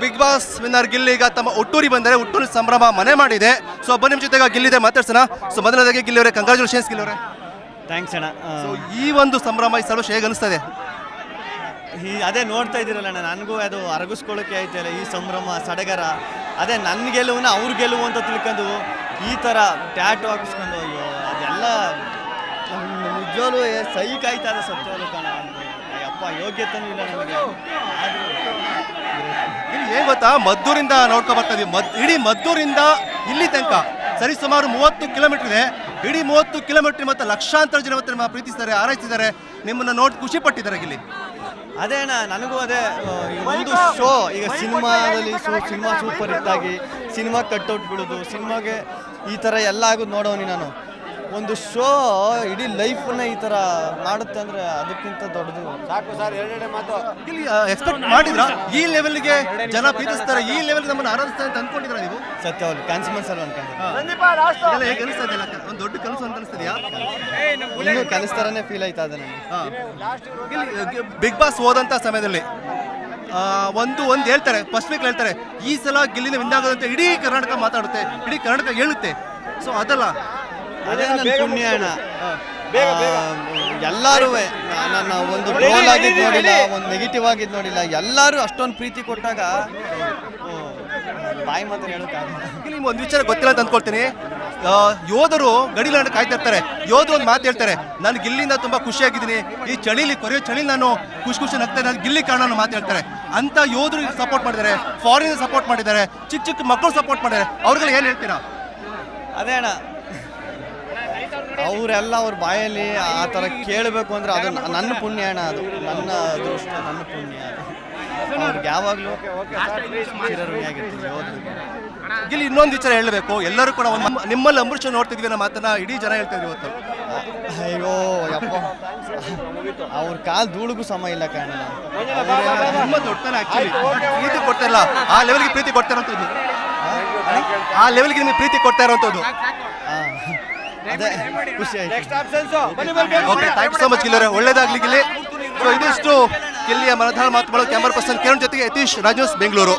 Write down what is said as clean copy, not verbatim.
Big boss winner Gilli ಈಗ ತಮ್ಮ ಹುಟ್ಟೂರಿಗೆ ಬಂದರೆ ಹುಟ್ಟೂರಿ ಸಂಭ್ರಮ ಮನೆ ಮಾಡಿದೆ. ಸೊ ಒಬ್ಬ ನಿಮ್ಮ ಜೊತೆಗೆ ಗಿಲ್ಲಿದೆ ಮಾತಾಡ್ಸೋಣ. ಸೊ ಮೊದಲನೇದಾಗಿ ಗಿಲ್ಲಿ ಅವರೇ ಕಂಗ್ರಾಚುಲೇಷನ್ಸ್ ಗಿಲ್ಲಿ ಅವರೇ. ಥ್ಯಾಂಕ್ಸ್ ಅಣ್ಣ. ಸೊ ಈ ಒಂದು ಸಂಭ್ರಮ ಈ ಸಲ ಹೇಗೆ ಅನಿಸ್ತದೆ? ಅದೇ ನೋಡ್ತಾ ಇದ್ದೀರಲ್ಲ ಅಣ್ಣ, ನನಗೂ ಅದು ಅರಗಿಸ್ಕೊಳ್ಳೋಕೆ ಆಯ್ತಲ್ಲ ಈ ಸಂಭ್ರಮ ಸಡಗರ. ಅದೇ ನನ್ನ ಗೆಲುವನ್ನ ಅವ್ರ ಗೆಲುವು ಅಂತ ತಿಳ್ಕೊಂಡು ಈ ಥರ ಟ್ಯಾಟು ಹಾಕಿಸ್ಕೊಂಡು ಅಯ್ಯೋ ಅದೆಲ್ಲ ನಿಜವಾಗ್ಲೂ ಸೈಕ್ ಆಯ್ತಾ ಇದೆ ಸತ್ಯವಾಗ್ಲೂ ಕಾಣ. ಅಯ್ಯಪ್ಪ ಯೋಗ್ಯತೆನೂ ಇಲ್ಲ ನಮಗೆ. ಇಲ್ಲಿ ಏನು ಗೊತ್ತಾ, ಮದ್ದೂರಿಂದ ನೋಡ್ಕೊ ಬರ್ತಾ ಇದೀವಿ. ಇಡೀ ಮದ್ದೂರಿಂದ ಇಲ್ಲಿ ತನಕ ಸರಿ ಸುಮಾರು 30 ಕಿಲೋಮೀಟರ್ ಇದೆ. ಇಡೀ 30 ಕಿಲೋಮೀಟರ್ ಮತ್ತು ಲಕ್ಷಾಂತರ ಜನ ನಿಮ್ಮ ಪ್ರೀತಿಸ್ತಾರೆ, ಆರೈಸಿದ್ದಾರೆ, ನಿಮ್ಮನ್ನ ನೋಡಿ ಖುಷಿ ಪಟ್ಟಿದ್ದಾರೆ ಗಿಲ್ಲಿ. ಅದೇ ಅಣ್ಣ, ನನಗೂ ಅದೇ ಒಂದು ಶೋ ಈಗ ಸಿನಿಮಾದಲ್ಲಿ ಸಿನಿಮಾ ಸೂಪರ್ ಹಿಟ್ಟಾಗಿ ಸಿನಿಮಾ ಕಟ್ಔಟ್ ಬಿಡೋದು, ಸಿನಿಮಾಗೆ ಈ ಥರ ಎಲ್ಲ ಆಗೋದು ನೋಡೋನಿ ನಾನು. ಒಂದು ಶೋ ಇಡೀ ಲೈಫನ್ನ ಈ ಥರ ಮಾಡುತ್ತೆ ಅಂದರೆ ಅದಕ್ಕಿಂತ ದೊಡ್ಡದು ಸಾಕು ಸರ್. ಎರಡೆರಡು ಮಾತು ಇಲ್ಲಿ ಎಕ್ಸ್ಪೆಕ್ಟ್ ಮಾಡಿದ್ರ ಈ ಲೆವೆಲ್ಗೆ ಜನ ಪ್ರೀತಿಸ್ತಾರೆ, ಈ ಲೆವೆಲ್ ನಮ್ಮನ್ನು ಆರಾಧಿಸ್ತಾರೆ ಅಂತ ಅನ್ಕೊಂಡಿದ್ರ ನೀವು? ಸತ್ಯವಾಗ್ಲು ಕ್ಯಾನ್ಸಲ್ ಅಲ್ಲ ಅನ್ಕೊಂಡು ಹೇಗೆ ಅನಿಸ್ತದೆ? ಒಂದು ದೊಡ್ಡ ಕನಸು ಅಂತ ಅನಿಸ್ತದೆಯಾ? ಇನ್ನೂ ಕಲಿಸ್ತಾರನೇ ಫೀಲ್ ಆಯ್ತಾ ಇದೆ ನನಗೆ. ಬಿಗ್ ಬಾಸ್ ಹೋದಂಥ ಸಮಯದಲ್ಲಿ ಒಂದು ಹೇಳ್ತಾರೆ, ಫಸ್ಟ್ ವೀಕ್ ಹೇಳ್ತಾರೆ ಈ ಸಲ ಗಿಲ್ಲಿನ ವಿನ್ ಆಗೋದಂತೆ ಇಡೀ ಕರ್ನಾಟಕ ಮಾತಾಡುತ್ತೆ, ಇಡೀ ಕರ್ನಾಟಕ ಹೇಳುತ್ತೆ. ಸೊ ಅದಲ್ಲ, ಅದೇ ನನ್ನ ಪುಣ್ಯ ಅಣ್ಣ. ಎಲ್ಲರೂ ನನ್ನ ಒಂದು ಟ್ರೋಲ್ ಆಗಿದ್ದು ನೋಡಿಲ್ಲ, ಒಂದು ನೆಗೆಟಿವ್ ಆಗಿದ್ದು ನೋಡಿಲ್ಲ. ಎಲ್ಲರೂ ಅಷ್ಟೊಂದು ಪ್ರೀತಿ ಕೊಟ್ಟಾಗ ಬಾಯಿ ಮಾತ್ರ ಹೇಳೋಕ್ಕಾಗಲ್ಲ. ನಿಮ್ಗೆ ಒಂದು ವಿಚಾರ ಗೊತ್ತಿಲ್ಲ ಅಂತ ಅಂದ್ಕೊಳ್ತೀನಿ. ಯೋಧರು ಗಡಿಲಾಂಡ್ ಕಾಯ್ತಾ ಇರ್ತಾರೆ. ಯೋಧರು ಒಂದು ಮಾತು ಹೇಳ್ತಾರೆ, ನಾನು ಗಿಲ್ಲಿಂದ ತುಂಬಾ ಖುಷಿಯಾಗಿದ್ದೀನಿ, ಈ ಚಳಿಲಿ ಕೊರೆಯೋ ಚಳಿ ನಾನು ಖುಷಿ ನಗ್ತಾ ನಾನು ಗಿಲ್ಲಿ ಕಾರಣ ಮಾತು ಹೇಳ್ತಾರೆ. ಅಂತ ಯೋಧರು ಸಪೋರ್ಟ್ ಮಾಡಿದ್ದಾರೆ, ಫಾರಿನ್ ಸಪೋರ್ಟ್ ಮಾಡಿದ್ದಾರೆ, ಚಿಕ್ಕ ಮಕ್ಕಳು ಸಪೋರ್ಟ್ ಮಾಡಿದ್ದಾರೆ. ಅವ್ರಿಗೆಲ್ಲ ಏನು ಹೇಳ್ತೀರಾ? ಅದೇ ಅಣ್ಣ, ಅವರೆಲ್ಲ ಅವ್ರ ಬಾಯಲ್ಲಿ ಆ ಥರ ಕೇಳಬೇಕು ಅಂದರೆ ಅದು ನನ್ನ ಪುಣ್ಯ ಅಣ್ಣ. ಅದು ನನ್ನ ಅದೃಷ್ಟ, ನನ್ನ ಪುಣ್ಯ. ಅವ್ರಿಗೆ ಯಾವಾಗಲೂ ಚಿರಋಣಿಯಾಗಿರ್ತೀವಿ ಯೋಧರಿಗೆ. ಗಿಲ್ಲಿ ಇನ್ನೊಂದು ವಿಚಾರ ಹೇಳಬೇಕು, ಎಲ್ಲರೂ ಕೂಡ ನಿಮ್ಮಲ್ಲಿ ಅಂಬರೀಷ್ ನೋಡ್ತಿದ್ವಿ ಅನ್ನೋ ಮಾತನ್ನ ಇಡೀ ಜನ ಹೇಳ್ತಿದ್ವಿ ಇವತ್ತು. ಅಯ್ಯೋ ಯಪ್ಪ, ಅವ್ರ ಕಾಲು ಧೂಳಿಗೂ ಸಮ ಇಲ್ಲ ಕಾರಣ. ನಿಮ್ಮ ದೊಡ್ಡತನ ಆಕ್ಚುಲಿ ಪ್ರೀತಿ ಕೊಡ್ತಾ ಇಲ್ಲ, ಆ ಲೆವೆಲ್ಗೆ ಪ್ರೀತಿ ಕೊಡ್ತಾ ಇರೋಂಥದ್ದು, ಆ ಲೆವೆಲ್ಗೆ ನಿಮಗೆ ಪ್ರೀತಿ ಕೊಡ್ತಾ ಇರೋಂಥದ್ದು. ಅದೇ ಖುಷಿ ಆಯ್ತು. Okay, thank you so much Gilli ಅವರೇ, ಒಳ್ಳೇದಾಗ್ಲಿ ಗಿಲ್ಲಿ. ಸೊ ಇದಿಷ್ಟು ಗಿಲ್ಲಿಯ ಮನದಾಳ ಮಾತುಗಳು. ಕ್ಯಾಮರಾ ಪರ್ಸನ್ ಕಿರಣ್ ಜೊತೆಗೆ ಯತೀಶ್, ರಾಜ್ ನ್ಯೂಸ್, ಬೆಂಗಳೂರು.